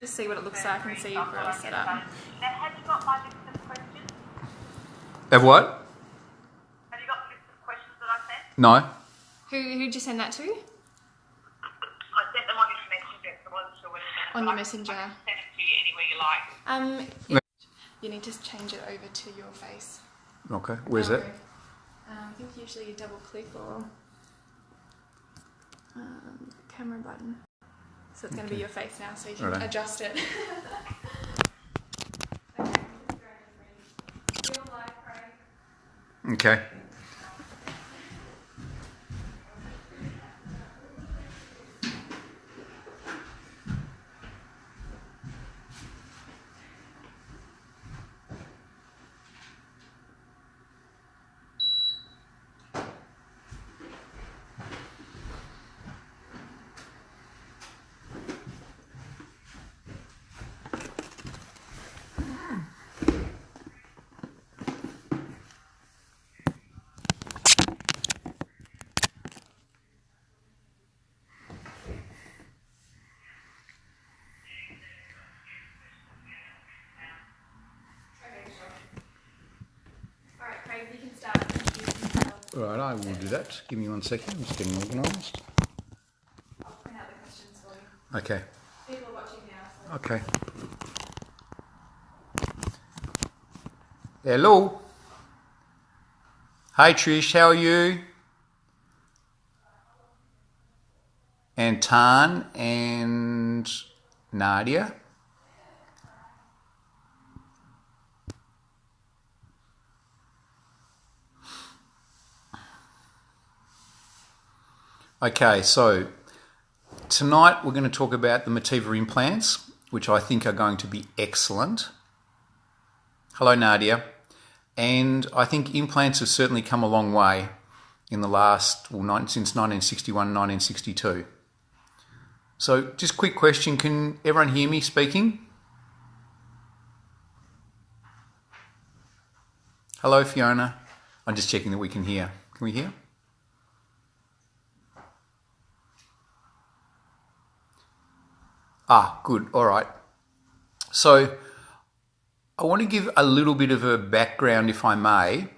Just see what it looks like and see you've really set up. Now, have you got my list of questions? Have what? Have you got the list of questions that I sent? No. Who'd you send that to? I sent them on your messenger, so I wasn't sure whether On your messenger. I can send it to you anywhere you like. You need to change it over to your face. Okay, where's that? I think usually you double click or camera button. So it's going to be your face now, so you can adjust it. Okay. You can start introducing yourself. Right, I will do that. Give me 1 second. I'm just getting organised. I'll print out the questions for you. Okay. People are watching now. So. Okay. Hello. Hey Trish, how are you? And Tan and Nadia. Okay, so tonight we're going to talk about the Motiva implants, which I think are going to be excellent. Hello, Nadia. And I think implants have certainly come a long way in the last, since 1961, 1962. So just quick question, can everyone hear me speaking? Hello, Fiona. I'm just checking that we can hear. Can we hear? Ah, good. All right. So I want to give a little bit of a background, if I may,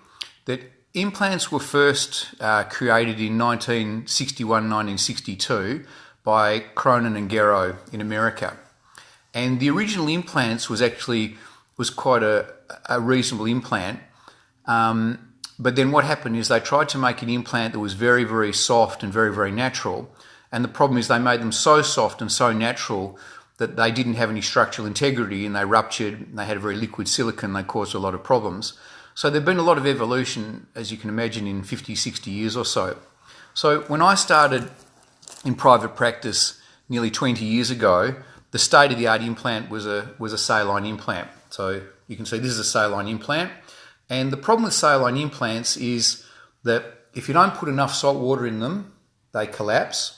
that implants were first created in 1961, 1962 by Cronin and Gero in America. And the original implants was quite a reasonable implant. But then what happened is they tried to make an implant that was very, very soft and very, very natural. And the problem is they made them so soft and so natural that they didn't have any structural integrity and they ruptured and they had a very liquid silicone. They caused a lot of problems. So there's been a lot of evolution, as you can imagine, in 50, 60 years or so. So when I started in private practice nearly 20 years ago, the state-of-the-art implant was a saline implant. So you can see this is a saline implant. And the problem with saline implants is that if you don't put enough salt water in them, they collapse.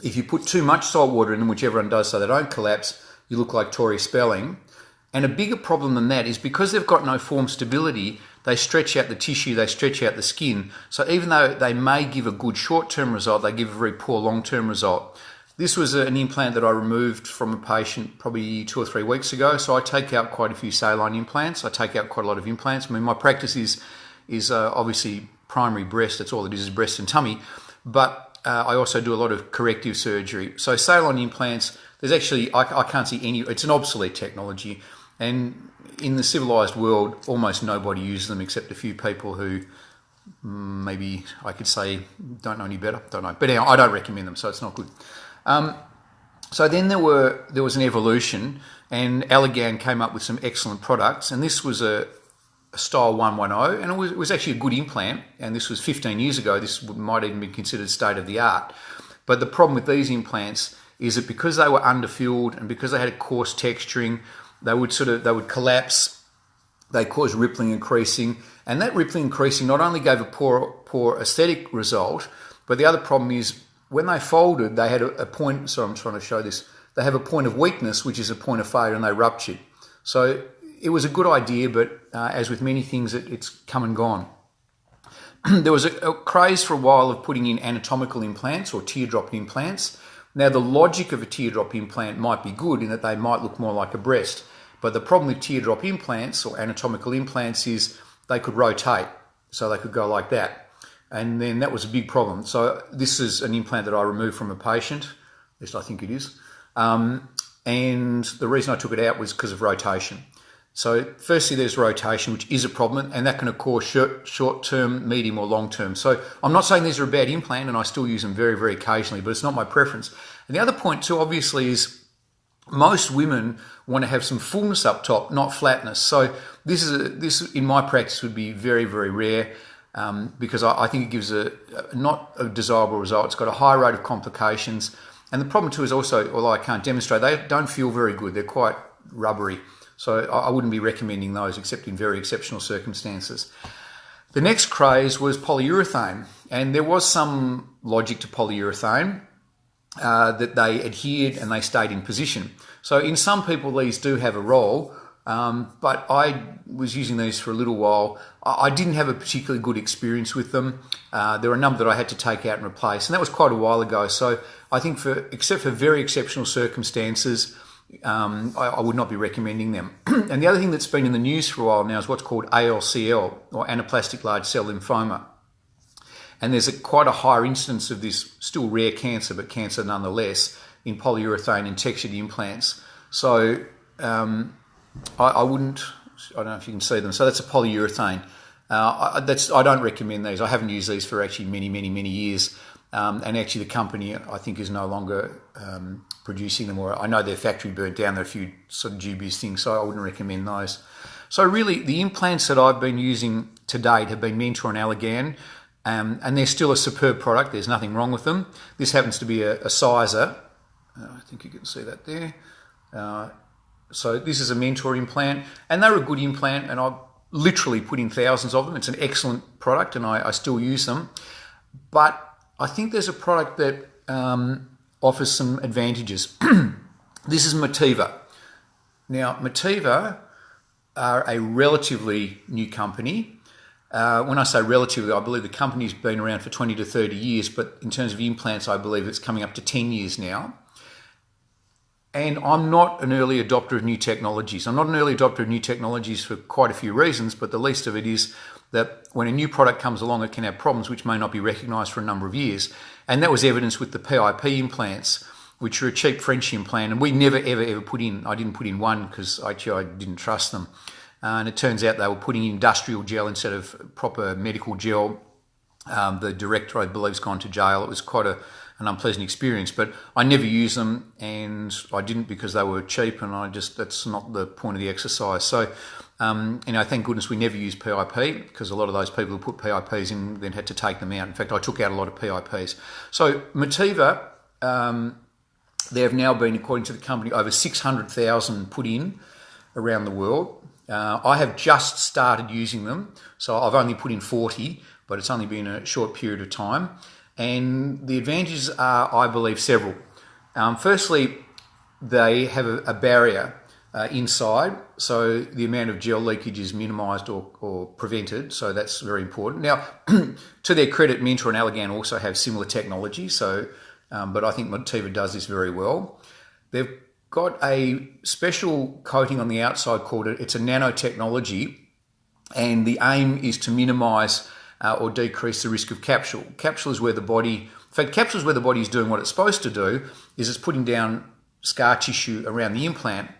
If you put too much salt water in them, which everyone does so they don't collapse, you look like Tori Spelling. And a bigger problem than that is because they've got no form stability, they stretch out the tissue, they stretch out the skin. So even though they may give a good short-term result, they give a very poor long-term result. This was an implant that I removed from a patient probably 2 or 3 weeks ago. So I take out quite a few saline implants. I take out quite a lot of implants. I mean, my practice is obviously primary breast. That's all it is breast and tummy. But I also do a lot of corrective surgery. So saline implants, there's actually, I can't see any, it's an obsolete technology. And in the civilized world, almost nobody uses them except a few people who maybe I could say don't know any better, don't know. But anyway, I don't recommend them, so it's not good. So then there was an evolution and Allergan came up with some excellent products. And this was a Style 110, and it was actually a good implant, and this was 15 years ago. This might even be considered state-of-the-art. But the problem with these implants is that because they were underfilled and because they had a coarse texturing, they would collapse, they caused rippling and creasing, and that rippling and creasing not only gave a poor aesthetic result, but the other problem is when they folded, they had a point, so I'm trying to show this, they have a point of weakness, which is a point of failure, and they ruptured. So it was a good idea, but as with many things, it's come and gone. There was a craze for a while of putting in anatomical implants or teardrop implants, Now, the logic of a teardrop implant might be good in that they might look more like a breast, but the problem with teardrop implants or anatomical implants is they could rotate, so they could go like that. And then that was a big problem. So this is an implant that I removed from a patient, at least I think it is. And the reason I took it out was because of rotation. So firstly, there's rotation, which is a problem, and that can cause short-term, medium or long-term. So I'm not saying these are a bad implant, and I still use them very, very occasionally, but it's not my preference. And the other point too, obviously, is most women want to have some fullness up top, not flatness. So this in my practice would be very, very rare because I think it gives not a desirable result. It's got a high rate of complications. And the problem too is also, although I can't demonstrate, they don't feel very good. They're quite rubbery. So I wouldn't be recommending those except in very exceptional circumstances. The next craze was polyurethane. And there was some logic to polyurethane that they adhered and they stayed in position. So in some people, these do have a role, but I was using these for a little while. I didn't have a particularly good experience with them. There were a number that I had to take out and replace, and that was quite a while ago. So I think except for very exceptional circumstances, I would not be recommending them. And the other thing that's been in the news for a while now is what's called ALCL, or anaplastic large cell lymphoma. And there's quite a higher incidence of this still rare cancer, but cancer nonetheless, in polyurethane and textured implants. So I wouldn't, I don't know if you can see them. So that's a polyurethane. I don't recommend these. I haven't used these for actually many, many, many years. And actually the company, I think, is no longer producing them, or I know their factory burnt down. There are a few sort of dubious things, so I wouldn't recommend those. So really, the implants that I've been using to date have been Mentor and Allergan, and they're still a superb product. There's nothing wrong with them. This happens to be a sizer. I think you can see that there. So this is a Mentor implant, and they're a good implant, and I've literally put in thousands of them. It's an excellent product, and I still use them. But I think there's a product that offers some advantages. This is Motiva. Now, Motiva are a relatively new company. When I say relatively, I believe the company's been around for 20 to 30 years, but in terms of implants, I believe it's coming up to 10 years now. And I'm not an early adopter of new technologies. I'm not an early adopter of new technologies for quite a few reasons, but the least of it is that when a new product comes along, it can have problems which may not be recognised for a number of years. And that was evidenced with the PIP implants, which are a cheap French implant, and we never, ever put in. I didn't put in one because I didn't trust them. And it turns out they were putting in industrial gel instead of proper medical gel. The director, I believe, has gone to jail. It was quite an unpleasant experience, but I never used them, and I didn't because they were cheap, and that's not the point of the exercise. So, thank goodness we never used PIP, because a lot of those people who put PIPs in then had to take them out. In fact, I took out a lot of PIPs. So Motiva, there have now been, according to the company, over 600,000 put in around the world. I have just started using them, so I've only put in 40, but it's only been a short period of time. And the advantages are, I believe, several. Firstly, they have a barrier inside, so the amount of gel leakage is minimised or prevented, so that's very important. Now, to their credit, Mentor and Allergan also have similar technology, so but I think Motiva does this very well. They've got a special coating on the outside called it's a nanotechnology, and the aim is to minimise or decrease the risk of capsule. Capsule is where the body is doing what it's supposed to do, is it's putting down scar tissue around the implant,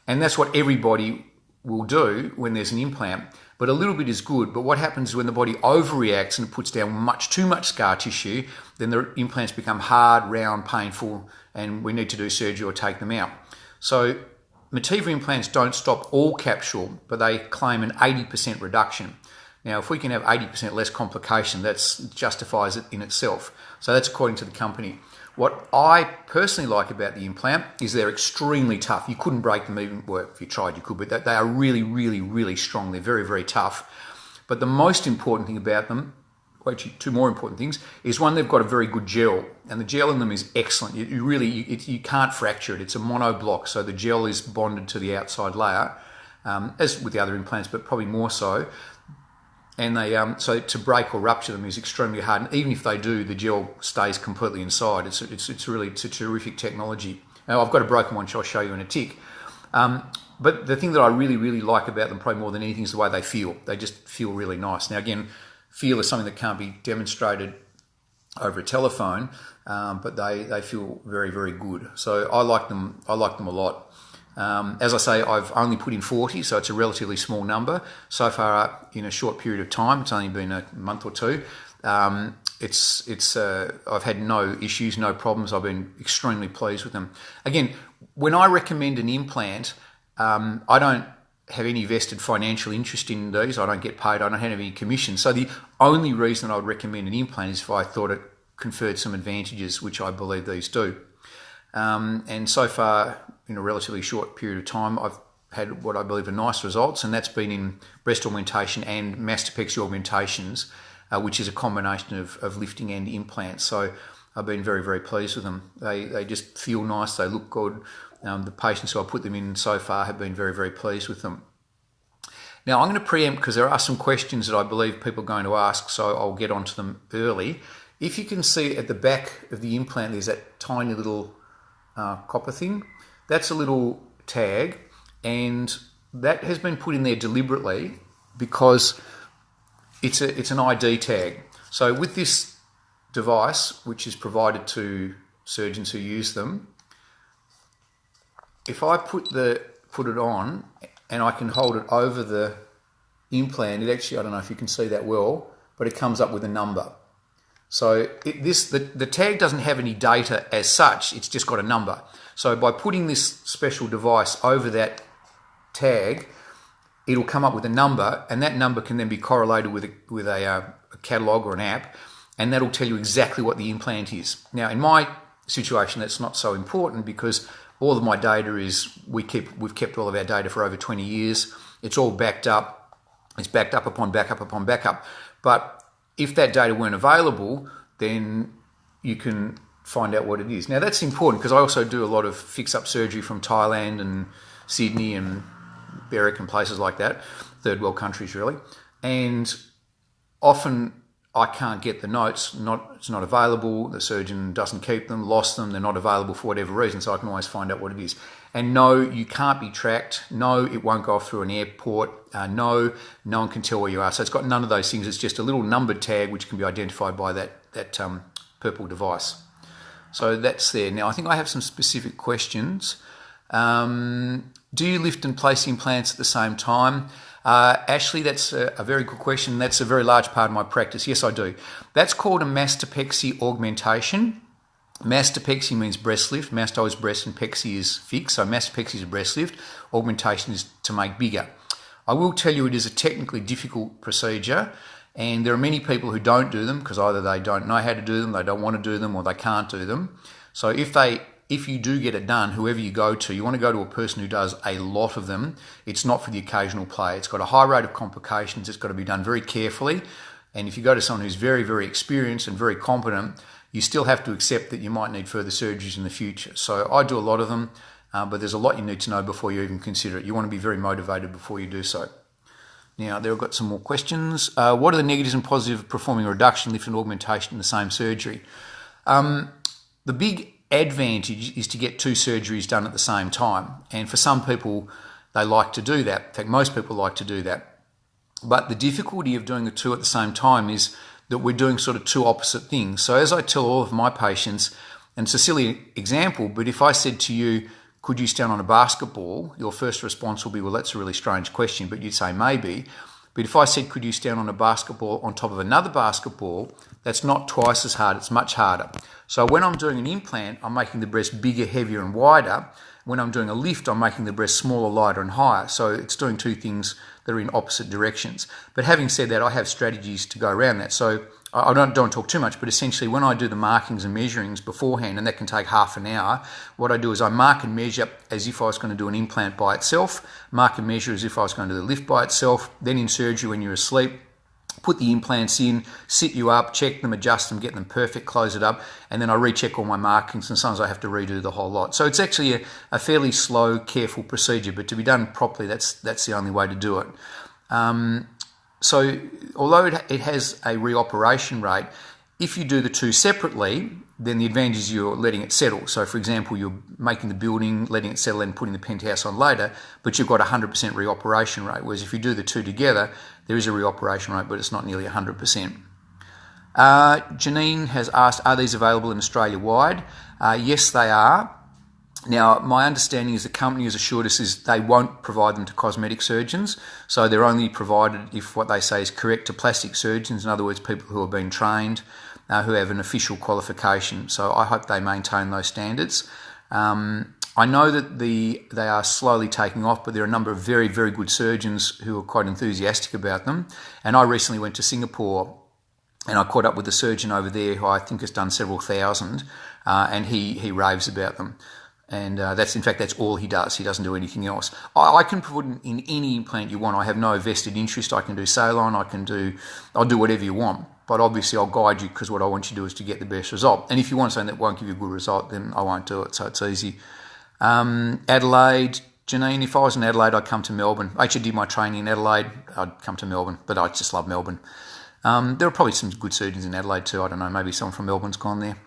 and that's what everybody will do when there's an implant. But a little bit is good, but what happens when the body overreacts and puts down too much scar tissue, then the implants become hard, round, painful, and we need to do surgery or take them out. So Motiva implants don't stop all capsule, but they claim an 80% reduction. Now, if we can have 80% less complication, that justifies it in itself. So that's according to the company. What I personally like about the implant is they're extremely tough. You couldn't break them even, well, if you tried, you could, but they are really, really, really strong. They're very, very tough. But the most important thing about them, well, actually two more important things, is one, they've got a very good gel, and the gel in them is excellent. You can't fracture it. It's a monoblock, so the gel is bonded to the outside layer, as with the other implants, but probably more so. And they so to break or rupture them is extremely hard. And even if they do, the gel stays completely inside. It's a terrific technology. Now, I've got a broken one, which I'll show you in a tick. But the thing that I really, really like about them, probably more than anything, is the way they feel. They just feel really nice. Now, again, feel is something that can't be demonstrated over a telephone, but they feel very, very good. So I like them. I like them a lot. As I say, I've only put in 40, so it's a relatively small number. So far, in a short period of time, it's only been a month or two. I've had no issues, no problems. I've been extremely pleased with them. Again, when I recommend an implant, I don't have any vested financial interest in these. I don't get paid. I don't have any commission. So the only reason I would recommend an implant is if I thought it conferred some advantages, which I believe these do. And so far, in a relatively short period of time, I've had what I believe are nice results, and that's been in breast augmentation and mastopexy augmentations, which is a combination of lifting and implants. So I've been very, very pleased with them. They just feel nice. They look good. The patients who I put them in so far have been very, very pleased with them. Now, I'm going to preempt because there are some questions that I believe people are going to ask, so I'll get onto them early. If you can see at the back of the implant, there's that tiny little copper thing. That's a little tag, and that has been put in there deliberately because it's an ID tag. So with this device, which is provided to surgeons who use them, if I put it on and I can hold it over the implant, it actually, I don't know if you can see that well, but it comes up with a number. So the tag doesn't have any data as such, it's just got a number. So by putting this special device over that tag, it'll come up with a number, and that number can then be correlated with a catalogue or an app, and that'll tell you exactly what the implant is. Now, in my situation, that's not so important because all of my data is, we've kept all of our data for over 20 years. It's all backed up. It's backed up upon backup upon backup. But if that data weren't available, then you can find out what it is. Now, that's important because I also do a lot of fix-up surgery from Thailand and Sydney and Berwick and places like that, third world countries really. And often I can't get the notes, it's not available, the surgeon doesn't keep them, lost them, they're not available for whatever reason, so I can always find out what it is. And no, you can't be tracked, no, it won't go off through an airport, no one can tell where you are. So it's got none of those things, it's just a little numbered tag which can be identified by that purple device. So that's there. Now I think I have some specific questions. Do you lift and place implants at the same time? Ashley, that's a very good question. That's a very large part of my practice. Yes, I do. That's called a mastopexy augmentation. Mastopexy means breast lift. Masto is breast and pexy is fixed. So mastopexy is a breast lift. Augmentation is to make bigger. I will tell you it is a technically difficult procedure, and there are many people who don't do them because either they don't know how to do them, they don't want to do them, or they can't do them. So if you do get it done, whoever you go to, you want to go to a person who does a lot of them. It's not for the occasional player. It's got a high rate of complications. It's got to be done very carefully. And if you go to someone who's very, very experienced and very competent, you still have to accept that you might need further surgeries in the future. So I do a lot of them, but there's a lot you need to know before you even consider it. You want to be very motivated before you do so. Now, there I've got some more questions. What are the negatives and positives of performing a reduction, lift and augmentation in the same surgery? The big advantage is to get two surgeries done at the same time. And for some people, they like to do that. In fact, most people like to do that. But the difficulty of doing the two at the same time is that we're doing sort of two opposite things. So as I tell all of my patients, and it's a silly example, but if I said to you, could you stand on a basketball? Your first response will be, well, that's a really strange question, but you'd say maybe. But if I said, could you stand on a basketball on top of another basketball, that's not twice as hard, it's much harder. So when I'm doing an implant, I'm making the breast bigger, heavier and wider. When I'm doing a lift, I'm making the breast smaller, lighter and higher. So it's doing two things that are in opposite directions. But having said that, I have strategies to go around that. So I don't want to talk too much, but essentially when I do the markings and measurings beforehand, and that can take half an hour, what I do is I mark and measure as if I was going to do an implant by itself, mark and measure as if I was going to do the lift by itself, then in surgery when you're asleep, put the implants in, sit you up, check them, adjust them, get them perfect, close it up, and then I recheck all my markings, and sometimes I have to redo the whole lot. So it's actually a fairly slow, careful procedure, but to be done properly, that's the only way to do it. So although it has a reoperation rate, if you do the two separately, then the advantage is you're letting it settle. So for example, you're making the building, letting it settle and putting the penthouse on later, but you've got 100% reoperation rate. Whereas if you do the two together, there is a reoperation rate, but it's not nearly 100%. Janine has asked, are these available in Australia-wide? Yes, they are. Now, my understanding is the company has assured us is they won't provide them to cosmetic surgeons, so they're only provided if what they say is correct to plastic surgeons, in other words, people who have been trained, who have an official qualification. So I hope they maintain those standards. I know that they are slowly taking off, but there are a number of very, very good surgeons who are quite enthusiastic about them. And I recently went to Singapore and I caught up with a surgeon over there who I think has done several thousand, and he raves about them. And that's all he does. He doesn't do anything else. I can put in any implant you want. I have no vested interest. I can do Salon. I'll do whatever you want. But obviously I'll guide you, because what I want you to do is to get the best result. And if you want something that won't give you a good result, then I won't do it. So it's easy. Adelaide, Janine, if I was in Adelaide, I'd come to Melbourne. I actually did my training in Adelaide. I'd come to Melbourne, but I just love Melbourne. There are probably some good surgeons in Adelaide too. I don't know. Maybe someone from Melbourne's gone there.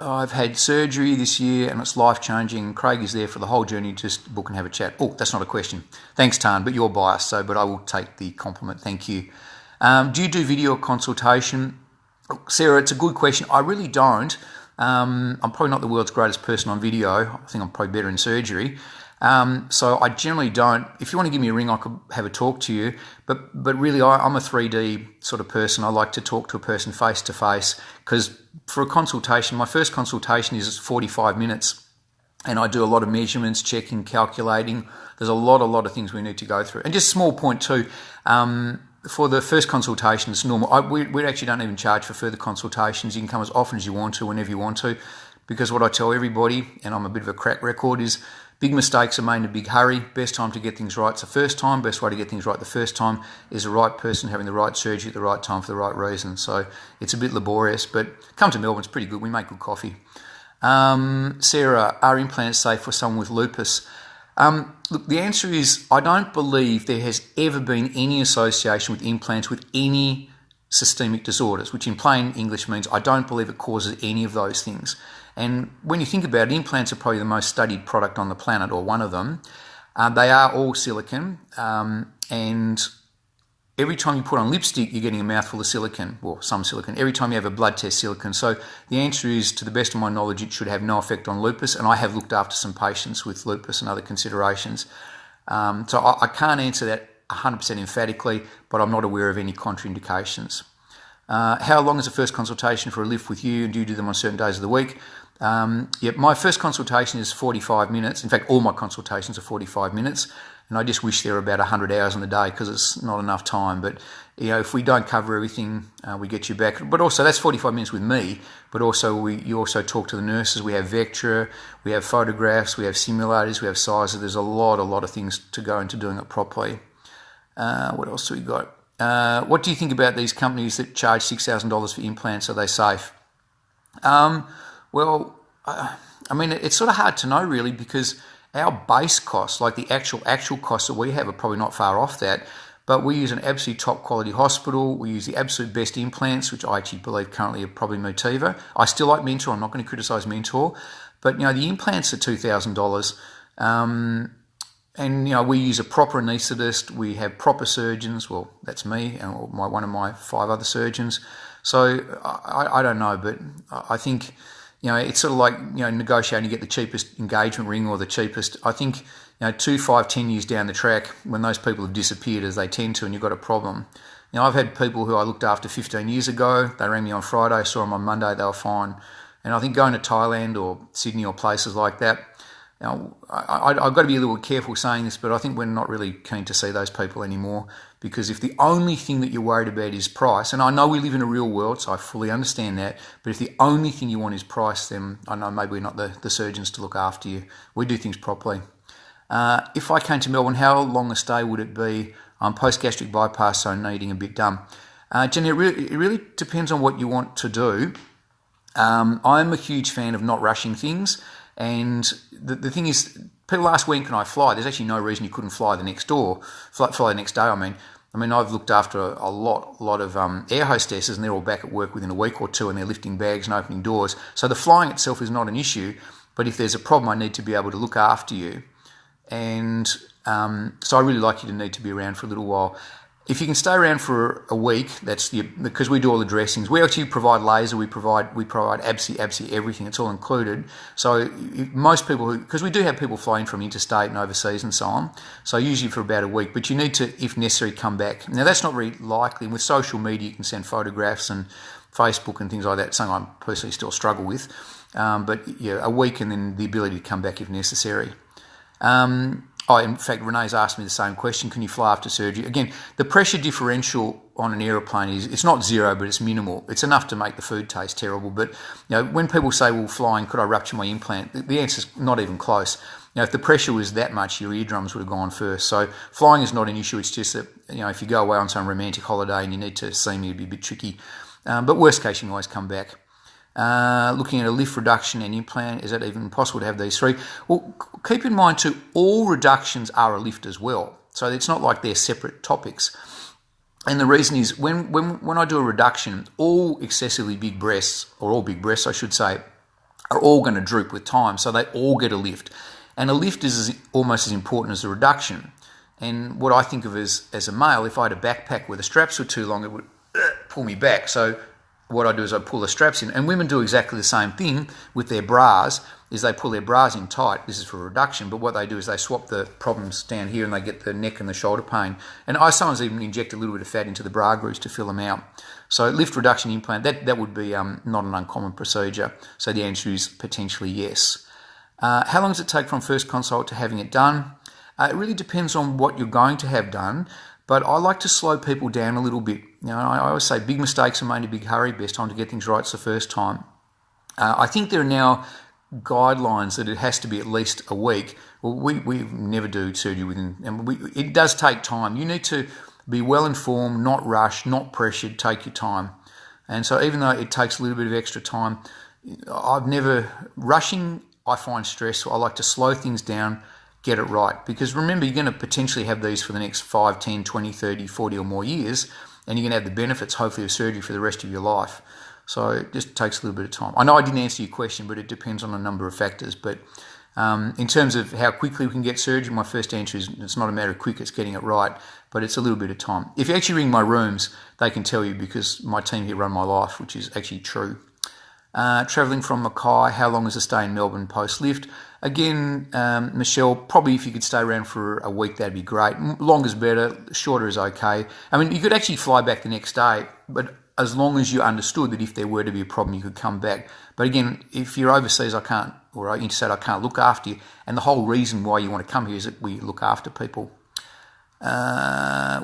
I've had surgery this year and it's life-changing. Craig is there for the whole journey. Just book and have a chat. Oh, that's not a question. Thanks, Tan, but you're biased, but I will take the compliment. Thank you. Do you do video consultation? Sarah, it's a good question. I really don't. I'm probably not the world's greatest person on video. I think I'm probably better in surgery. So I generally don't. If you want to give me a ring, I could have a talk to you. But really, I'm a 3D sort of person. I like to talk to a person face to face, because for a consultation, my first consultation is 45 minutes, and I do a lot of measurements, checking, calculating. There's a lot of things we need to go through. And just a small point too. For the first consultation, it's normal. We actually don't even charge for further consultations. You can come as often as you want to, whenever you want to, because what I tell everybody, and I'm a bit of a crack record, is big mistakes are made in a big hurry. Best time to get things right is the first time. Best way to get things right the first time is the right person having the right surgery at the right time for the right reason. So it's a bit laborious, but come to Melbourne, it's pretty good. We make good coffee. Sarah, are implants safe for someone with lupus? Look, the answer is I don't believe there has ever been any association with implants with any systemic disorders, which in plain English means I don't believe it causes any of those things. And when you think about it, implants are probably the most studied product on the planet, or one of them. They are all silicone, and every time you put on lipstick, you're getting a mouthful of silicone, or some silicone. Every time you have a blood test, silicone. So the answer is, to the best of my knowledge, it should have no effect on lupus, and I have looked after some patients with lupus and other considerations. So I can't answer that 100% emphatically, but I'm not aware of any contraindications. How long is the first consultation for a lift with you, and do you do them on certain days of the week? My first consultation is 45 minutes. In fact, all my consultations are 45 minutes, and I just wish there were about 100 hours in the day, because it's not enough time. But if we don't cover everything, we get you back. But also, that's 45 minutes with me, but also you also talk to the nurses. We have Vectra, we have photographs, we have simulators, we have sizes. There's a lot of things to go into doing it properly. What else do we got? What do you think about these companies that charge $6,000 for implants? Are they safe? It's sort of hard to know, really, because our base costs, like the actual costs that we have, are probably not far off that. But we use an absolute top quality hospital. We use the absolute best implants, which I actually believe currently are probably Motiva. I still like Mentor. I'm not going to criticise Mentor, but the implants are $2,000. And we use a proper anaesthetist. We have proper surgeons. Well, that's me and one of my 5 other surgeons. So I don't know, but I think it's sort of like negotiating to get the cheapest engagement ring or the cheapest. I think 2, 5, 10 years down the track, when those people have disappeared, as they tend to, and you've got a problem. I've had people who I looked after 15 years ago. They rang me on Friday. I saw them on Monday. They were fine. And I think going to Thailand or Sydney or places like that. I've got to be a little careful saying this, but I think we're not really keen to see those people anymore, because if the only thing that you're worried about is price, and I know we live in a real world, so I fully understand that, but if the only thing you want is price, then I know maybe we're not the surgeons to look after you. We do things properly. If I came to Melbourne, how long a stay would it be? I'm post-gastric bypass, so needing a bit done. Jenny, it really depends on what you want to do. I'm a huge fan of not rushing things. And the thing is, people ask when can I fly. There's actually no reason you couldn't fly the next day. I've looked after a lot of air hostesses, and they're all back at work within a week or two, and they're lifting bags and opening doors. So the flying itself is not an issue, but if there's a problem, I need to be able to look after you. And so I really like you to need to be around for a little while. If you can stay around for a week, because we do all the dressings. We actually provide laser, we provide absolutely everything. It's all included. So most people, because we do have people flying from interstate and overseas and so on, so usually for about a week, but you need to, if necessary, come back. Now that's not very likely. And with social media, you can send photographs and Facebook and things like that, something I personally still struggle with. But yeah, a week and then the ability to come back if necessary. In fact, Renee's asked me the same question. Can you fly after surgery? Again, the pressure differential on an aeroplane it's not zero, but it's minimal. It's enough to make the food taste terrible. But when people say, well, flying, could I rupture my implant? The answer's not even close. If the pressure was that much, your eardrums would have gone first. So flying is not an issue. It's just that, if you go away on some romantic holiday and you need to see me, it'd be a bit tricky. But worst case, you can always come back. Looking at a lift reduction and implant, is that even possible to have these three? Well, keep in mind too, all reductions are a lift as well. So it's not like they're separate topics. And the reason is when I do a reduction, all excessively big breasts, or all big breasts I should say, are all going to droop with time. So they all get a lift. And a lift is almost as important as a reduction. And what I think of as a male, if I had a backpack where the straps were too long, it would pull me back. So what I do is I pull the straps in, and women do exactly the same thing with their bras, is they pull their bras in tight. This is for reduction, but what they do is they swap the problems down here and they get the neck and the shoulder pain. And I sometimes even inject a little bit of fat into the bra grooves to fill them out. So lift reduction implant, that would be not an uncommon procedure. So the answer is potentially yes. How long does it take from first consult to having it done? It really depends on what you're going to have done. But I like to slow people down a little bit. I always say big mistakes are made in a big hurry. Best time to get things right is the first time. I think there are now guidelines that it has to be at least a week. Well, we never do surgery within, and it does take time. You need to be well informed, not rushed, not pressured. Take your time. And so even though it takes a little bit of extra time, rushing I find stressful. I like to slow things down, get it right. Because remember, you're going to potentially have these for the next 5, 10, 20, 30, 40 or more years, and you're going to have the benefits, hopefully, of surgery for the rest of your life. So it just takes a little bit of time. I know I didn't answer your question, but it depends on a number of factors. But in terms of how quickly we can get surgery, my first answer is it's not a matter of quick, it's getting it right, but it's a little bit of time. If you actually ring my rooms, they can tell you, because my team here run my life, which is actually true. Travelling from Mackay, how long is a stay in Melbourne post-lift? Again, Michelle, probably if you could stay around for a week, that'd be great. Longer's better, shorter is okay. I mean, you could actually fly back the next day, but as long as you understood that if there were to be a problem, you could come back. But again, if you're overseas, I can't, or interstate, I can't look after you. And the whole reason why you want to come here is that we look after people.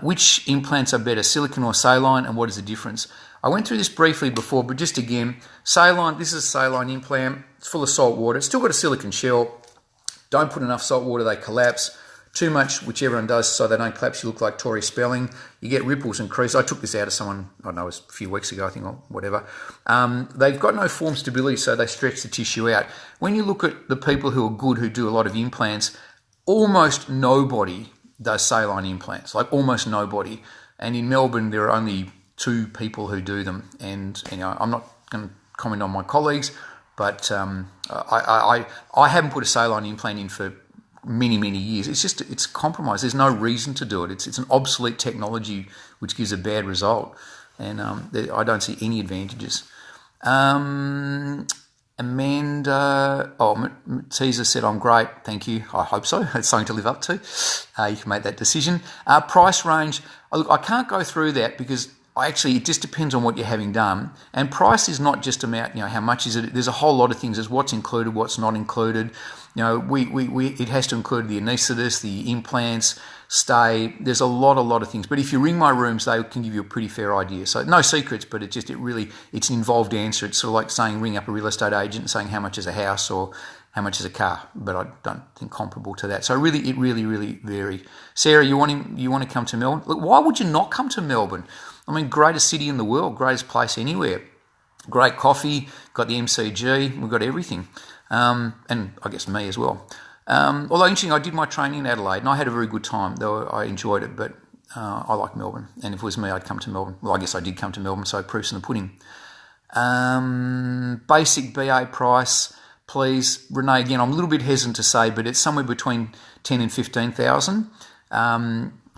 Which implants are better, silicone or saline, and what is the difference? I went through this briefly before, but just again, saline, this is a saline implant. It's full of salt water. It's still got a silicone shell. Don't put enough salt water, they collapse. Too much, which everyone does, so they don't collapse, you look like Tori Spelling. You get ripples and creases. I took this out of someone, I don't know, it was a few weeks ago, I think, or whatever. They've got no form stability, so they stretch the tissue out. When you look at the people who are good, who do a lot of implants, almost nobody does saline implants, like almost nobody. And in Melbourne, there are only 2 people who do them. And I'm not going to comment on my colleagues, but I haven't put a saline implant in for many, many years. It's compromised. There's no reason to do it. It's an obsolete technology which gives a bad result, and I don't see any advantages. Amanda, Teaser said, I'm great, thank you. I hope so. It's something to live up to. You can make that decision. Price range, look, I can't go through that because it just depends on what you're having done. And price is not just about, how much is it. There's a whole lot of things. There's what's included, what's not included. It has to include the anaesthetist, the implants, stay. There's a lot of things. But if you ring my rooms, they can give you a pretty fair idea. So no secrets, but it's an involved answer. It's sort of like saying ring up a real estate agent and saying how much is a house or how much is a car. But I don't think comparable to that. So it really varies. Sarah, you want to come to Melbourne? Look, why would you not come to Melbourne? I mean, greatest city in the world, greatest place anywhere. Great coffee, got the MCG, we've got everything. And I guess me as well. Although interesting, I did my training in Adelaide and I had a very good time, though I enjoyed it, but I like Melbourne. And if it was me, I'd come to Melbourne. Well, I guess I did come to Melbourne, so proof's in the pudding. Basic BA price, please. Renee, again, I'm a little bit hesitant to say, but it's somewhere between 10 and 15,000.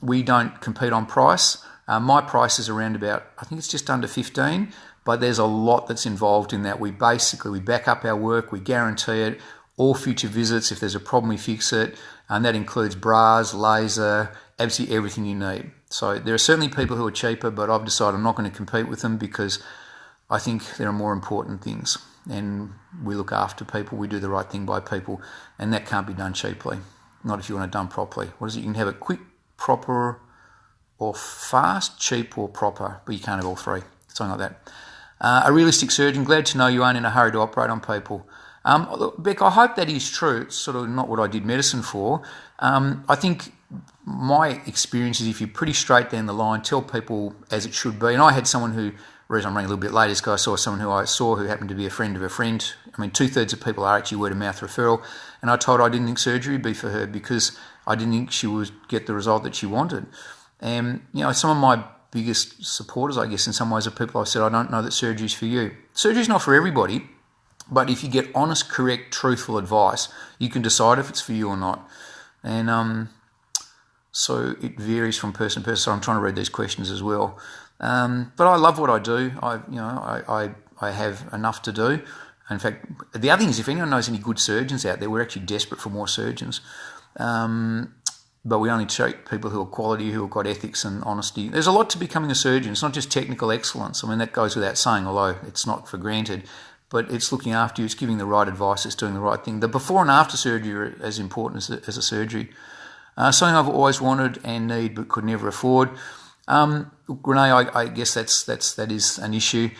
We don't compete on price. My price is around about, I think it's just under 15, but there's a lot that's involved in that. We back up our work, we guarantee it, all future visits, if there's a problem we fix it, and that includes bras, laser, absolutely everything you need. So there are certainly people who are cheaper, but I've decided I'm not going to compete with them because I think there are more important things, and we look after people, we do the right thing by people, and that can't be done cheaply, not if you want it done properly. What is it? You can have it quick, proper, or fast, cheap, or proper, but you can't have all three, something like that. A realistic surgeon, glad to know you aren't in a hurry to operate on people. Look, Beck, I hope that is true. It's sort of not what I did medicine for. I think my experience is if you're pretty straight down the line, tell people as it should be. And I had someone who, the reason I'm running a little bit late is because I saw someone who happened to be a friend of a friend. I mean, 2/3 of people are actually word-of-mouth referral. And I told her I didn't think surgery would be for her because I didn't think she would get the result that she wanted. And, some of my biggest supporters, I guess, in some ways, are people I've said, I don't know that surgery's for you. Surgery's not for everybody, but if you get honest, correct, truthful advice, you can decide if it's for you or not. And so it varies from person to person. So I'm trying to read these questions as well. But I love what I do. I have enough to do. In fact, the other thing is, if anyone knows any good surgeons out there, we're actually desperate for more surgeons. But we only take people who are quality, who have got ethics and honesty. There's a lot to becoming a surgeon. It's not just technical excellence. I mean, that goes without saying, although it's not for granted. But it's looking after you, it's giving the right advice, it's doing the right thing. The before and after surgery are as important as a surgery. Something I've always wanted and need but could never afford. Renee, I guess that is an issue.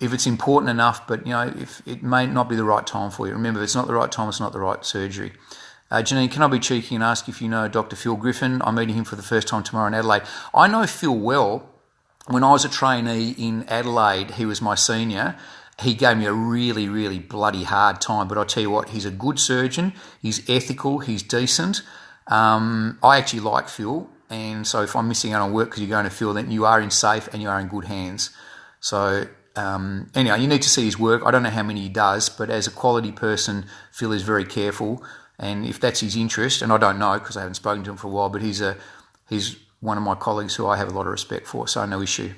If it's important enough, but if it may not be the right time for you. Remember, if it's not the right time, it's not the right surgery. Janine, can I be cheeky and ask if you know Dr. Phil Griffin? I'm meeting him for the first time tomorrow in Adelaide. I know Phil well. When I was a trainee in Adelaide, he was my senior. He gave me a really, really bloody hard time. But I tell you what, he's a good surgeon. He's ethical. He's decent. I actually like Phil. And so if I'm missing out on work because you're going to Phil, then you are in safe and you are in good hands. So anyway, you need to see his work. I don't know how many he does, but as a quality person, Phil is very careful. And if that's his interest, and I don't know because I haven't spoken to him for a while, but he's one of my colleagues who I have a lot of respect for, so no issue.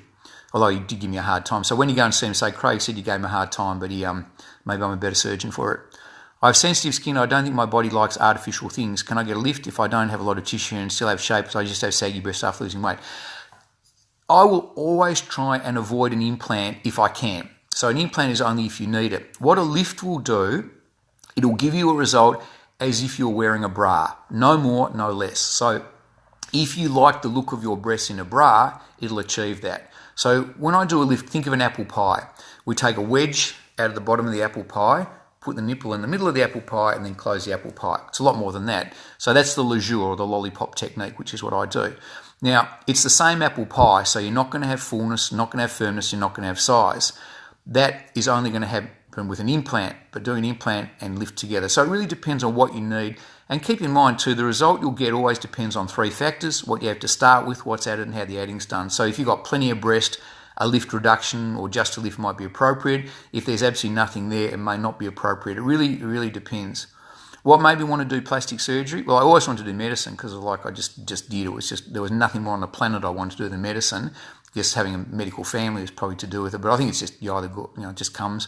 Although he did give me a hard time. So when you go and see him, say, Craig said you gave him a hard time, but maybe I'm a better surgeon for it. I have sensitive skin. I don't think my body likes artificial things. Can I get a lift if I don't have a lot of tissue and still have shape, so I just have saggy breasts after losing weight? I will always try and avoid an implant if I can. So an implant is only if you need it. What a lift will do, it'll give you a result as if you're wearing a bra. No more, no less. So if you like the look of your breasts in a bra, it'll achieve that. So when I do a lift, think of an apple pie. We take a wedge out of the bottom of the apple pie, put the nipple in the middle of the apple pie, and then close the apple pie. It's a lot more than that. So that's the leisure or the lollipop technique, which is what I do. Now, it's the same apple pie, so you're not going to have fullness, not going to have firmness, you're not going to have size. That is only going to happen with an implant, but doing an implant and lift together. So it really depends on what you need. And keep in mind too, the result you'll get always depends on three factors: what you have to start with, what's added, and how the adding's done. So if you've got plenty of breast, a lift reduction or just a lift might be appropriate. If there's absolutely nothing there, it may not be appropriate. It really depends. What made me want to do plastic surgery? Well, I always wanted to do medicine because I just did. It was just, there was nothing more on the planet I wanted to do than medicine. Just having a medical family is probably to do with it, but I think it's just you either go, it just comes.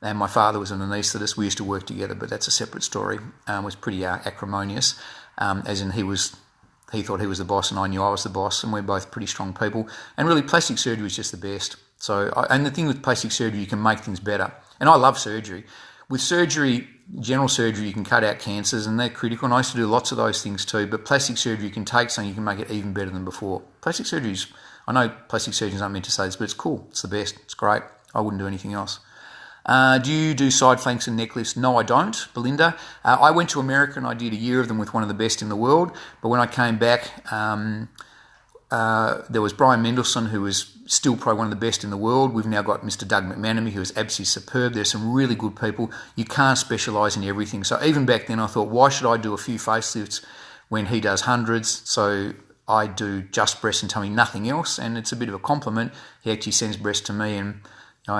And my father was an anaesthetist. We used to work together, but that's a separate story. It was pretty acrimonious, as in he thought he was the boss and I knew I was the boss, and we're both pretty strong people. And really, plastic surgery is just the best. And the thing with plastic surgery, you can make things better. And I love surgery. With surgery, general surgery, you can cut out cancers, and they're critical. And I used to do lots of those things too. But plastic surgery, you can take something, you can make it even better than before. Plastic surgery is, I know plastic surgeons aren't meant to say this, but it's cool. It's the best. It's great. I wouldn't do anything else. Do you do side flanks and neck lifts? No, I don't, Belinda. I went to America and I did a year of them with one of the best in the world. But when I came back, there was Brian Mendelsohn, who was still probably one of the best in the world. We've now got Mr. Doug McManamy, who is absolutely superb. There's some really good people. You can't specialise in everything. So even back then I thought, why should I do a few facelifts when he does hundreds? So I do just breast and tummy, nothing else, and it's a bit of a compliment. He actually sends breast to me, and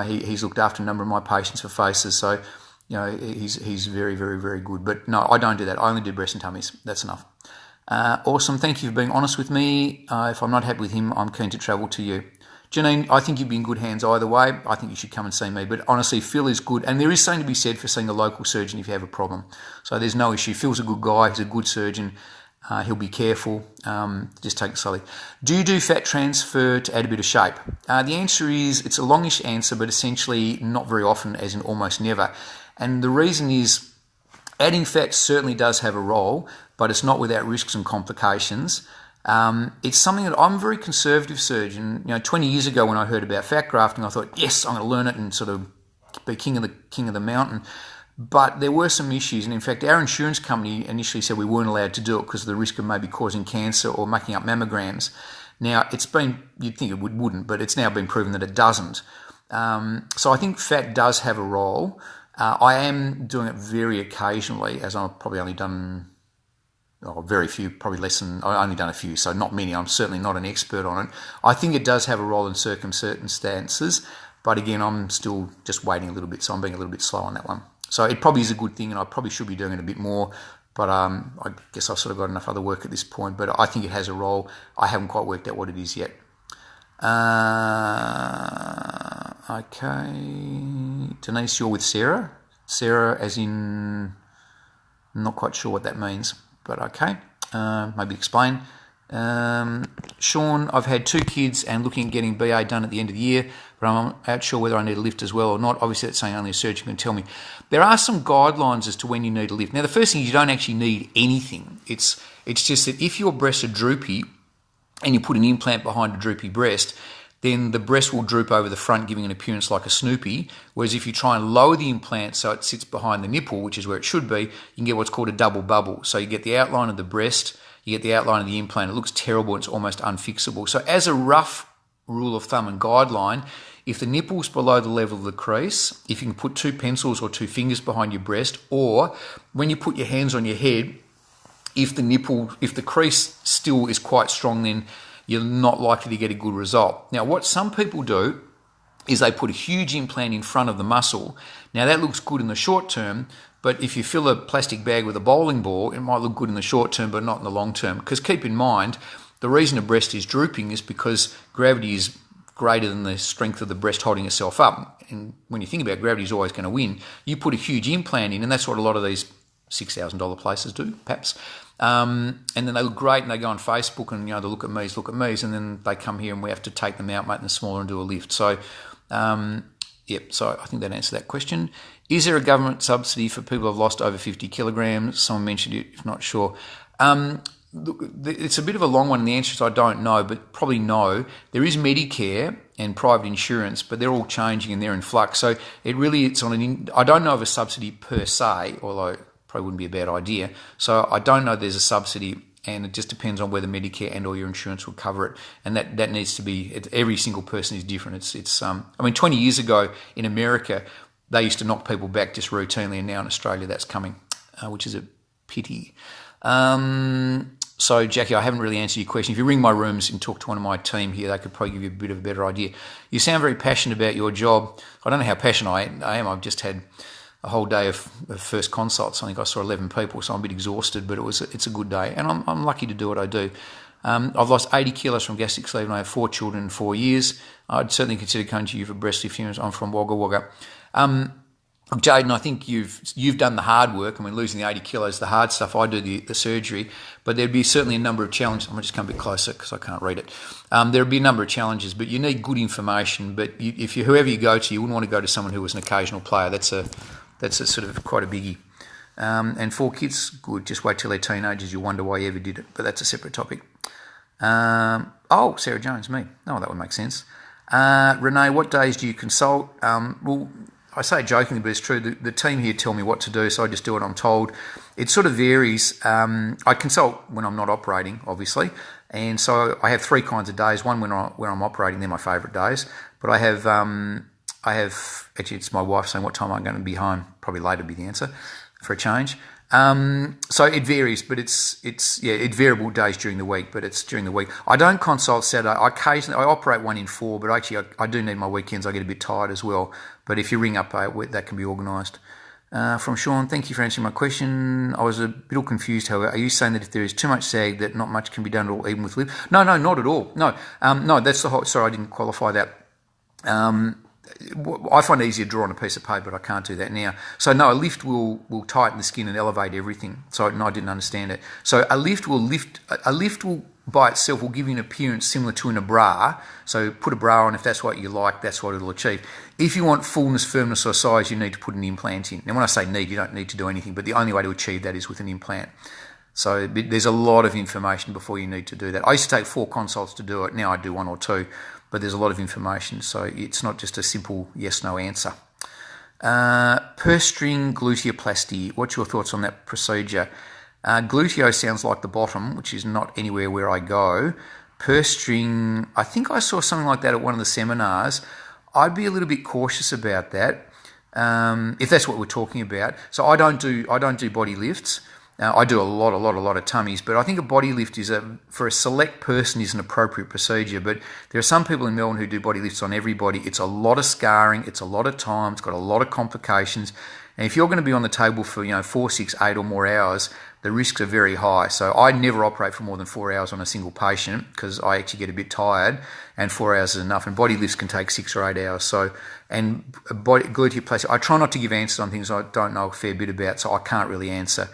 he's looked after a number of my patients for faces, so he's very, very, very good. But no, I don't do that. I only do breast and tummies. That's enough. Awesome. Thank you for being honest with me. If I'm not happy with him, I'm keen to travel to you. Janine, I think you'd be in good hands either way. I think you should come and see me. But honestly, Phil is good. And there is something to be said for seeing a local surgeon if you have a problem. So there's no issue. Phil's a good guy. He's a good surgeon. He'll be careful. Just take it slowly. Do you do fat transfer to add a bit of shape? The answer is, it's a longish answer, but essentially not very often, as in almost never. And the reason is, adding fat certainly does have a role, but it's not without risks and complications. It's something that I'm a very conservative surgeon. 20 years ago when I heard about fat grafting, I thought, yes, I'm going to learn it and sort of be king of the mountain. But there were some issues, and in fact, our insurance company initially said we weren't allowed to do it because of the risk of maybe causing cancer or making up mammograms. Now, you'd think it wouldn't, but it's now been proven that it doesn't. So I think fat does have a role. I am doing it very occasionally, as I've probably only done very few, probably less than, I've only done a few, so not many. I'm certainly not an expert on it. I think it does have a role in circumstances, but again, I'm still just waiting a little bit, so I'm being a little bit slow on that one. So it probably is a good thing, and I probably should be doing it a bit more, but I guess I've sort of got enough other work at this point, but I think it has a role. I haven't quite worked out what it is yet. Okay. Denise, you're with Sarah? Sarah as in, not quite sure what that means, but okay. Maybe explain. Sean, I've had 2 kids and looking at getting BA done at the end of the year, but I'm not sure whether I need a lift as well or not. Obviously, that's saying only a surgeon can tell me. There are some guidelines as to when you need a lift. Now, the first thing is you don't actually need anything. It's just that if your breasts are droopy and you put an implant behind a droopy breast, then the breast will droop over the front, giving an appearance like a Snoopy. Whereas if you try and lower the implant so it sits behind the nipple, which is where it should be, you can get what's called a double bubble. So you get the outline of the breast, you get the outline of the implant. It looks terrible. It's almost unfixable. So as a rough rule of thumb and guideline, if the nipple's below the level of the crease, if you can put 2 pencils or 2 fingers behind your breast, or when you put your hands on your head, if the crease still is quite strong, then you're not likely to get a good result. Now, what some people do is they put a huge implant in front of the muscle. Now, that looks good in the short term, but if you fill a plastic bag with a bowling ball, it might look good in the short term, but not in the long term. Because keep in mind, the reason a breast is drooping is because gravity is greater than the strength of the breast holding itself up. And when you think about it, gravity is always going to win. You put a huge implant in, and that's what a lot of these $6,000 places do, perhaps. And then they look great, and they go on Facebook, and they look at me, and then they come here, and we have to take them out, make them smaller, and do a lift. So, so I think that answered that question. Is there a government subsidy for people who have lost over 50 kilograms? Someone mentioned it, if not sure. Look, it's a bit of a long one, and the answer is I don't know, but probably no. There is Medicare and private insurance, but they're all changing and they're in flux. So it's on I don't know of a subsidy per se, although it probably wouldn't be a bad idea. So I don't know there's a subsidy, and it just depends on whether Medicare and or your insurance will cover it. And that needs to be, every single person is different. It's 20 years ago in America, they used to knock people back just routinely, and now in Australia that's coming, which is a pity. So, Jackie, I haven't really answered your question. If you ring my rooms and talk to one of my team here, they could probably give you a bit of a better idea. You sound very passionate about your job. I don't know how passionate I am. I've just had a whole day of first consults. I think I saw 11 people, so I'm a bit exhausted, but it's a good day, and I'm lucky to do what I do. I've lost 80 kilos from gastric sleeve, and I have 4 children in 4 years. I'd certainly consider coming to you for breast lifting. I'm from Wagga Wagga. Jaden, I think you've done the hard work. I mean, losing the 80 kilos, the hard stuff. I do the surgery, but there'd be certainly a number of challenges. I'm going to just come a bit closer because I can't read it. There'd be a number of challenges, but you need good information. But whoever you go to, you wouldn't want to go to someone who was an occasional player. That's a sort of quite a biggie. And 4 kids, good. Just wait till they're teenagers. You'll wonder why you ever did it, but that's a separate topic. Sarah Jones, me. Oh, that would make sense. Renee, what days do you consult? Well, I say it jokingly, but it's true. The team here tell me what to do, so I just do what I'm told. It sort of varies. I consult when I'm not operating, obviously, And so I have 3 kinds of days. One when I'm operating, they're my favourite days. But I have actually it's my wife saying what time I'm going to be home. Probably later be the answer for a change. So it varies, but it's variable days during the week, but it's during the week. I don't consult Saturday. I operate 1 in 4, but actually I do need my weekends. I get a bit tired as well. But if you ring up, that can be organised. From Sean, thank you for answering my question. I was a bit confused, however. Are you saying that if there is too much sag, that not much can be done at all, even with lift? No, not at all. No, that's the whole. Sorry, I didn't qualify that. I find it easier to draw on a piece of paper, but I can't do that now. So no, a lift will tighten the skin and elevate everything. So no, I didn't understand it. So a lift will by itself will give you an appearance similar to in a bra. So put a bra on if that's what you like, that's what it'll achieve. If you want fullness, firmness or size, you need to put an implant in. Now when I say need, you don't need to do anything, but the only way to achieve that is with an implant. So there's a lot of information before you need to do that. I used to take 4 consults to do it. Now I do 1 or 2, but there's a lot of information. So it's not just a simple yes/no answer. Purse string gluteoplasty. What's your thoughts on that procedure? Gluteo sounds like the bottom, which is not anywhere where I go. Purse string, I think I saw something like that at one of the seminars. I'd be a little bit cautious about that, if that's what we're talking about. So I don't do body lifts. I do a lot of tummies, but I think a body lift for a select person is an appropriate procedure. But there are some people in Melbourne who do body lifts on everybody. It's a lot of scarring. It's a lot of time. It's got a lot of complications. And if you're going to be on the table for 4, 6, 8 or more hours, the risks are very high. So I never operate for more than 4 hours on a single patient because I actually get a bit tired, and 4 hours is enough. And body lifts can take 6 or 8 hours. So, and gluteoplasty, I try not to give answers on things I don't know a fair bit about, so I can't really answer.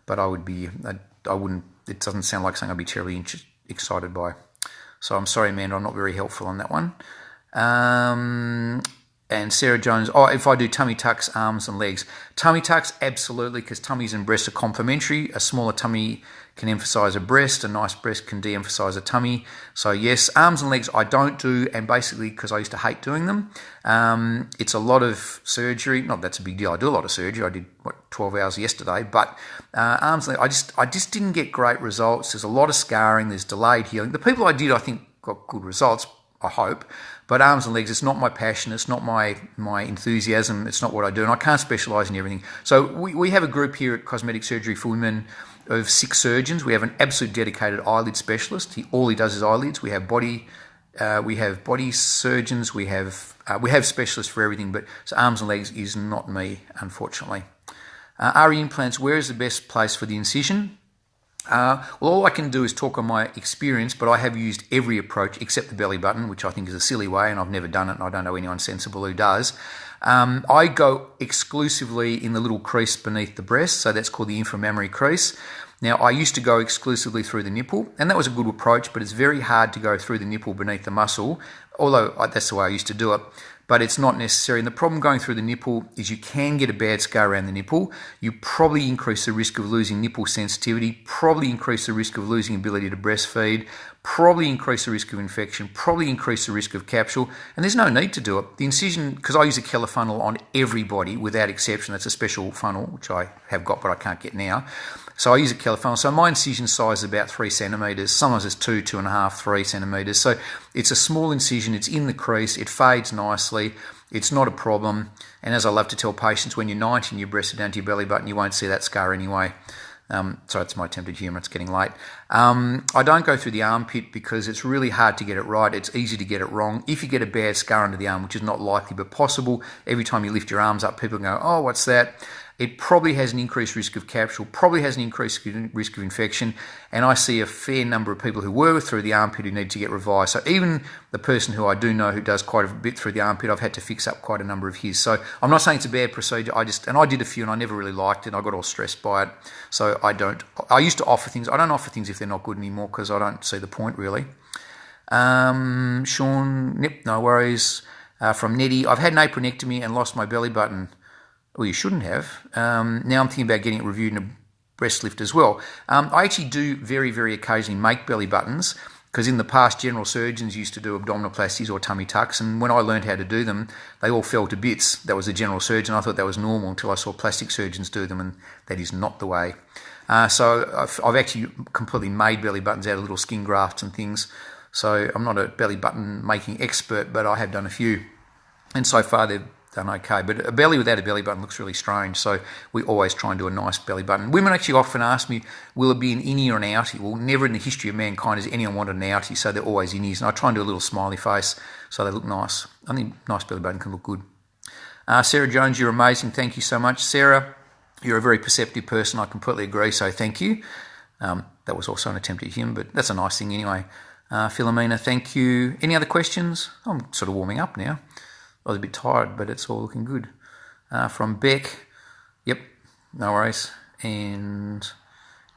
But I wouldn't. It doesn't sound like something I'd be terribly excited by. So I'm sorry, Amanda, I'm not very helpful on that one. And Sarah Jones, if I do tummy tucks, arms and legs. Tummy tucks, absolutely, because tummies and breasts are complementary. A smaller tummy can emphasise a breast. A nice breast can de-emphasise a tummy. So yes, arms and legs I don't do, and basically because I used to hate doing them. It's a lot of surgery. Not that's a big deal. I do a lot of surgery. I did 12 hours yesterday, but arms and legs, I just didn't get great results. There's a lot of scarring. There's delayed healing. The people I did, I think, got good results, I hope. But arms and legs, it's not my passion, it's not my enthusiasm, it's not what I do, and I can't specialise in everything. So we have a group here at Cosmetic Surgery for Women of 6 surgeons. We have an absolute dedicated eyelid specialist. All he does is eyelids. We have body surgeons. We have specialists for everything. But so arms and legs is not me, unfortunately. RE implants. Where is the best place for the incision? Well, all I can do is talk on my experience, but I have used every approach except the belly button, which I think is a silly way, and I've never done it, and I don't know anyone sensible who does. I go exclusively in the little crease beneath the breast, so that's called the inframammary crease. Now, I used to go exclusively through the nipple, and that was a good approach, but it's very hard to go through the nipple beneath the muscle, although that's the way I used to do it. But it's not necessary. And the problem going through the nipple is you can get a bad scar around the nipple. You probably increase the risk of losing nipple sensitivity, probably increase the risk of losing ability to breastfeed, probably increase the risk of infection, probably increase the risk of capsule. And there's no need to do it. The incision, because I use a Keller funnel on everybody without exception. That's a special funnel, which I have got but I can't get now. So I use a Keller funnel. So my incision size is about 3 centimetres. Sometimes it's 2, 2.5, 3 centimetres. So it's a small incision. It's in the crease. It fades nicely. It's not a problem. And as I love to tell patients, when you're 90 and your breasts are down to your belly button, you won't see that scar anyway. So it's my attempted humour. It's getting late. I don't go through the armpit because it's really hard to get it right. It's easy to get it wrong. If you get a bad scar under the arm, which is not likely but possible, every time you lift your arms up, people go, oh, what's that? It probably has an increased risk of capsule, probably has an increased risk of infection, and I see a fair number of people who were through the armpit who need to get revised. So even the person who I do know who does quite a bit through the armpit, I've had to fix up quite a number of his. So I'm not saying it's a bad procedure, I did a few and I never really liked it, I got all stressed by it. So I used to offer things, I don't offer things if they're not good anymore because I don't see the point really. Sean, no worries. From Nettie, I've had an apronectomy and lost my belly button. Well, you shouldn't have. Now I'm thinking about getting it reviewed in a breast lift as well. I actually do very, very occasionally make belly buttons because in the past general surgeons used to do abdominoplasties or tummy tucks, and when I learned how to do them, they all fell to bits. That was a general surgeon. I thought that was normal until I saw plastic surgeons do them, and that is not the way. So I've actually completely made belly buttons out of little skin grafts and things. So I'm not a belly button making expert, but I have done a few. And so far they've done okay. But a belly without a belly button looks really strange. So we always try and do a nice belly button. Women actually often ask me, will it be an innie or an outie? Well, never in the history of mankind has anyone wanted an outie, so they're always innies. And I try and do a little smiley face so they look nice. I think a nice belly button can look good. Sarah Jones, you're amazing. Thank you so much. Sarah, you're a very perceptive person. I completely agree, so thank you. That was also an attempt at him, but that's a nice thing anyway. Philomena, thank you. Any other questions? I'm sort of warming up now. I was a bit tired, but it's all looking good. From Beck, yep, no worries. And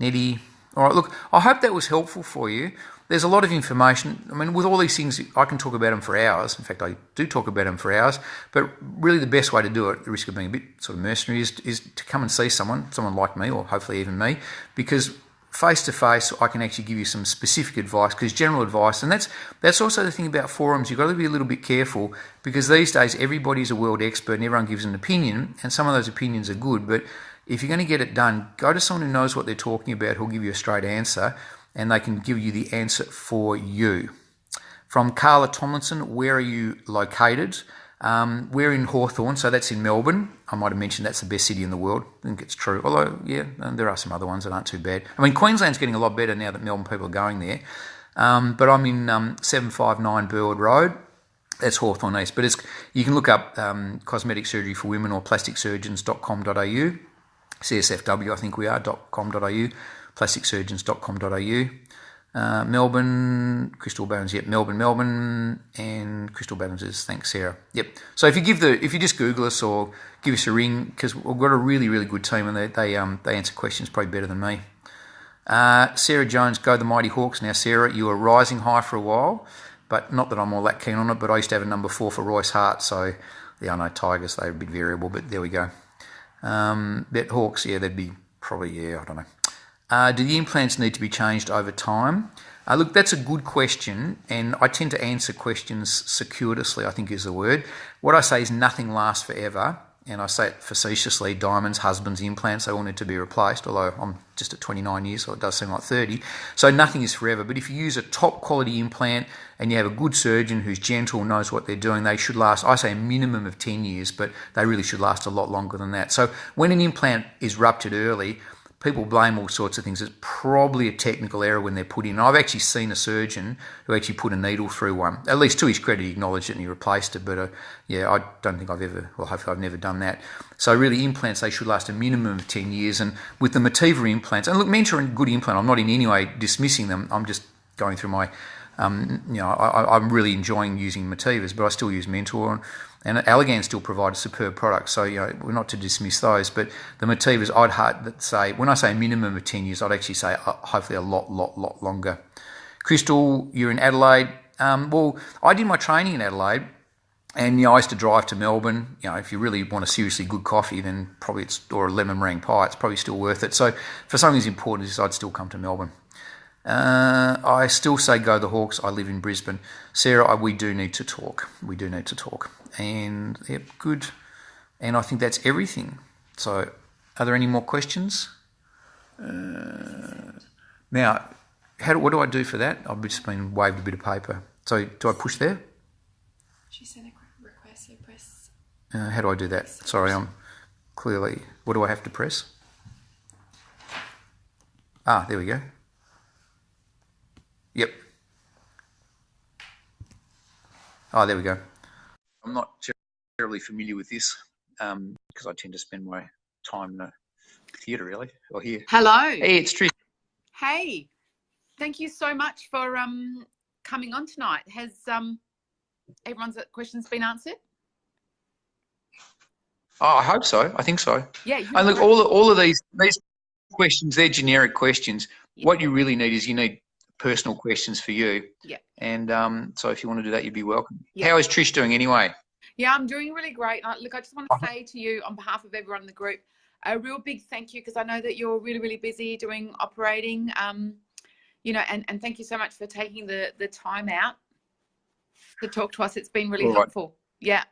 Nettie, all right, look, I hope that was helpful for you. There's a lot of information. I mean, with all these things, I can talk about them for hours. In fact, I do talk about them for hours. But really the best way to do it, the risk of being a bit sort of mercenary, is to come and see someone like me, or hopefully even me, because face-to-face, I can actually give you some specific advice, because general advice, and that's also the thing about forums, you've got to be a little bit careful, because these days everybody's a world expert and everyone gives an opinion, and some of those opinions are good, but if you're going to get it done, go to someone who knows what they're talking about, who'll give you a straight answer, and they can give you the answer for you. From Carla Tomlinson, where are you located? We're in Hawthorn, so that's in Melbourne. I might have mentioned that's the best city in the world. I think it's true. Although, yeah, there are some other ones that aren't too bad. I mean, Queensland's getting a lot better now that Melbourne people are going there. But I'm in 759 Burwood Road. That's Hawthorn East. But you can look up Cosmetic Surgery for Women or plasticsurgeons.com.au. CSFW, I think we are, .com.au. plasticsurgeons.com.au. Melbourne, Crystal Bones, yep, Melbourne, and Crystal Bones is, thanks, Sarah. Yep. So if you just Google us or give us a ring, because we've got a really, really good team, and they answer questions probably better than me. Sarah Jones, go the Mighty Hawks. Now, Sarah, you were rising high for a while, but not that I'm all that keen on it, but I used to have a number 4 for Royce Hart, so, yeah, I know Tigers, they're a bit variable, but there we go. But Hawks, yeah, they'd be probably, yeah, I don't know. Do the implants need to be changed over time? Look, that's a good question, and I tend to answer questions circuitously, I think is the word. What I say is nothing lasts forever, and I say it facetiously, diamonds, husbands, implants, they all need to be replaced, although I'm just at 29 years, so it does seem like 30. So nothing is forever, but if you use a top quality implant and you have a good surgeon who's gentle, knows what they're doing, they should last, I say a minimum of 10 years, but they really should last a lot longer than that. So when an implant is ruptured early, people blame all sorts of things. It's probably a technical error when they're put in. I've actually seen a surgeon who actually put a needle through one. At least to his credit, he acknowledged it and he replaced it. But yeah, I don't think hopefully I've never done that. So really, implants, they should last a minimum of 10 years. And with the Motiva implants, and look, Mentor and good implant, I'm not in any way dismissing them. I'm just going through my, I'm really enjoying using Motivas, but I still use Mentor. And Allergan still provide a superb product, so we're not to dismiss those. But the Motivas, I'd say, when I say a minimum of 10 years, I'd actually say hopefully a lot longer. Crystal, you're in Adelaide. Well, I did my training in Adelaide, and I used to drive to Melbourne. If you really want a seriously good coffee, then probably or a lemon meringue pie, it's probably still worth it. So for something as important as this, I'd still come to Melbourne. I still say go the Hawks. I live in Brisbane. Sarah, we do need to talk. And yep, good. And I think that's everything. So are there any more questions? Now, what do I do for that? I've just been waved a bit of paper. So do I push there? She sent a request, so press. How do I do that? Sorry, what do I have to press? There we go. Yep. There we go. I'm not terribly familiar with this because I tend to spend my time in a theatre, really, or here. Hello. Hey, it's Trish. Hey, thank you so much for coming on tonight. Has everyone's questions been answered? I hope so. I think so. Yeah. And look, all of these questions, they're generic questions. Yeah. What you really need is personal questions for you. Yeah. And so if you want to do that, you'd be welcome. Yeah. How is Trish doing anyway? Yeah, I'm doing really great. Look, I just want to say to you on behalf of everyone in the group, a real big thank you, because I know that you're really, really busy doing operating, and thank you so much for taking the time out to talk to us. It's been really helpful. Yeah.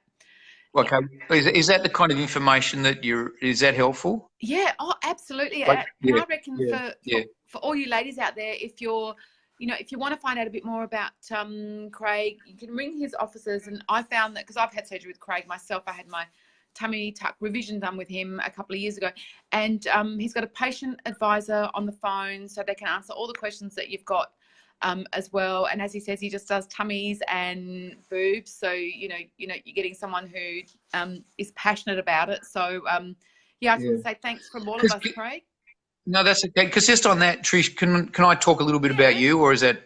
Okay. Is that the kind of information that is that helpful? Yeah. Oh, absolutely. Like, and I reckon yeah. for all you ladies out there, if you're, if you want to find out a bit more about Craig, you can ring his offices. And I found that because I've had surgery with Craig myself, I had my tummy tuck revision done with him a couple of years ago, and he's got a patient advisor on the phone, so they can answer all the questions that you've got as well. And as he says, he just does tummies and boobs, so you're getting someone who is passionate about it. So yeah, I just want to say thanks from all of us, Craig. No, that's okay. Because just on that, Trish, can I talk a little bit about you, or is that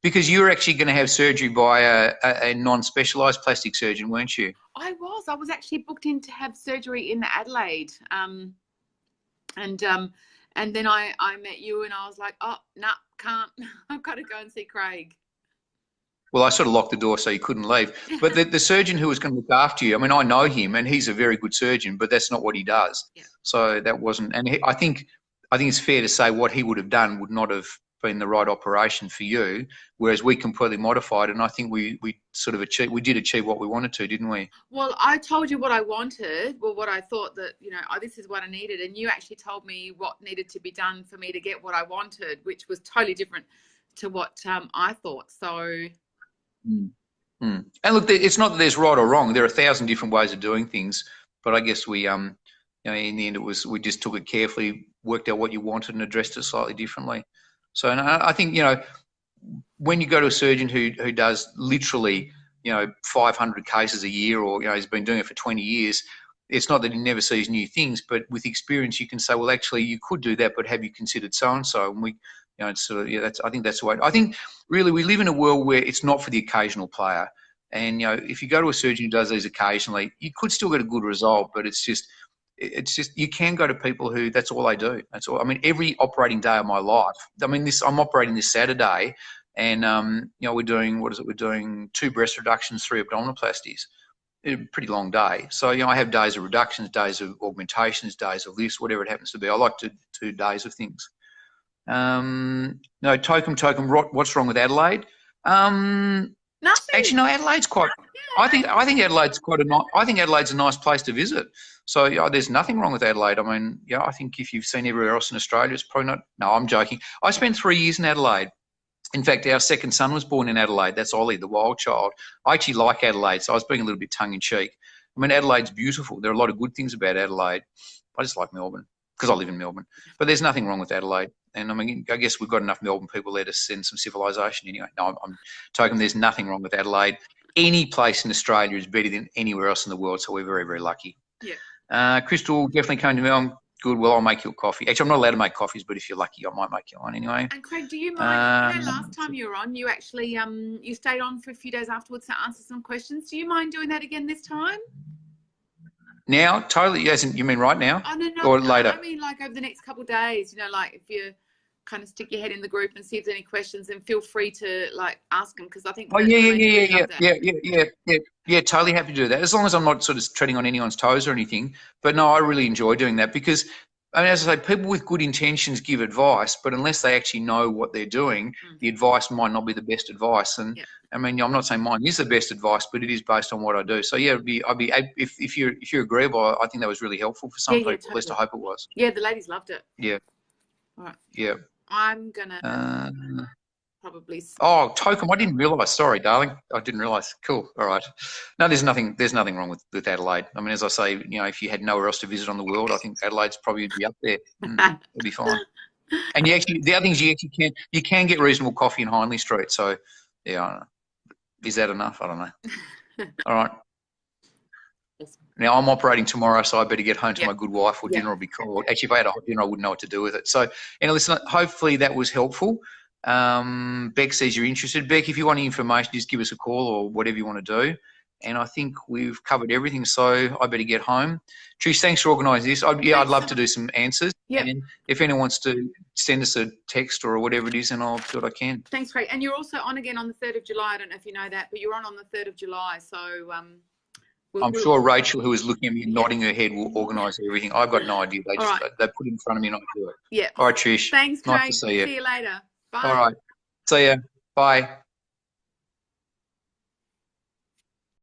because you're actually going to have surgery by a non-specialised plastic surgeon, weren't you? I was actually booked in to have surgery in Adelaide, and then I met you, and I was like, oh no, can't. I've got to go and see Craig. Well, I sort of locked the door so you couldn't leave. But the surgeon who was going to look after you, I mean, I know him, and he's a very good surgeon, but that's not what he does. Yeah. So that wasn't, and I think it's fair to say what he would have done would not have been the right operation for you, whereas we completely modified it, and I think we did achieve what we wanted to, didn't we? Well, I told you what I wanted, what I thought that, this is what I needed, and you actually told me what needed to be done for me to get what I wanted, which was totally different to what I thought. So... And look, it's not that there's right or wrong. There are 1,000 different ways of doing things, but I guess we, in the end, we just took it carefully, worked out what you wanted, and addressed it slightly differently. So, and I think when you go to a surgeon who does literally 500 cases a year, or he's been doing it for 20 years, it's not that he never sees new things, but with experience, you can say, well, actually, you could do that, but have you considered so and so? And we. It's sort of, I think that's the way. I think really we live in a world where it's not for the occasional player. And, if you go to a surgeon who does these occasionally, you could still get a good result, but it's just you can go to people who that's all they do. That's all. I mean, every operating day of my life. I mean, I'm operating this Saturday, and we're doing We're doing 2 breast reductions, 3 abdominoplasties. A pretty long day. So I have days of reductions, days of augmentations, days of lifts, whatever it happens to be. I like to do days of things. No, Tokum, what's wrong with Adelaide? Nothing. Actually, no, Adelaide's quite. I think Adelaide's I think Adelaide's a nice place to visit. So there's nothing wrong with Adelaide. I mean, I think if you've seen everywhere else in Australia, it's probably not. No, I'm joking. I spent 3 years in Adelaide. In fact, our second son was born in Adelaide. That's Ollie, the wild child. I actually like Adelaide, so I was being a little bit tongue in cheek. I mean, Adelaide's beautiful. There are a lot of good things about Adelaide. I just like Melbourne because I live in Melbourne. But there's nothing wrong with Adelaide. And I mean, I guess we've got enough Melbourne people there to send some civilization anyway. No, I'm talking. There's nothing wrong with Adelaide. Any place in Australia is better than anywhere else in the world, so we're very, very lucky. Yeah. Crystal definitely came to me. I'm good. Well, I'll make you a coffee. Actually, I'm not allowed to make coffees, but if you're lucky, I might make you one anyway. And Craig, do you mind? Last time you were on, you actually you stayed on for a few days afterwards to answer some questions. Do you mind doing that again this time? Now, totally. You mean right now? Oh, no, or later? I mean, like over the next couple of days. Like if you kind of stick your head in the group and see if there's any questions, and feel free to ask them, because I think. Oh yeah. Totally happy to do that, as long as I'm not sort of treading on anyone's toes or anything. But no, I really enjoy doing that because, I mean, as I say, people with good intentions give advice, but unless they actually know what they're doing, the advice might not be the best advice. And I mean, I'm not saying mine is the best advice, but it is based on what I do. So yeah, if you're agreeable, I think that was really helpful for some people. Totally. At least I hope it was. Yeah, the ladies loved it. Yeah. All right. Yeah. I'm gonna probably. Oh, Tokum, I didn't realise. Sorry, darling, I didn't realise. Cool. All right. No, there's nothing wrong with Adelaide. I mean, as I say, if you had nowhere else to visit on the world, I think Adelaide's probably be up there. It'll be fine. And the other thing is you can get reasonable coffee in Hindley Street. So yeah, I don't know. Is that enough? I don't know. All right. Now, I'm operating tomorrow, so I better get home to my good wife, or dinner will be called. Actually, if I had a hot dinner, I wouldn't know what to do with it. So, listen, hopefully that was helpful. Beck says you're interested. Beck, if you want any information, just give us a call or whatever you want to do. And I think we've covered everything, so I better get home. Trish, thanks for organising this. I'd love to do some answers. Yeah. And if anyone wants to send us a text or whatever it is, then I'll do what I can. Thanks, Craig. And you're also on again on the 3rd of July. I don't know if you know that, but you're on the 3rd of July. So I'm sure Rachel, who is looking at me and nodding her head, will organise everything. I've got no idea. They put it in front of me and I do it. Yeah. All right, Trish. Thanks, Craig. Nice to see you. See you later. Bye. All right. See ya. Bye.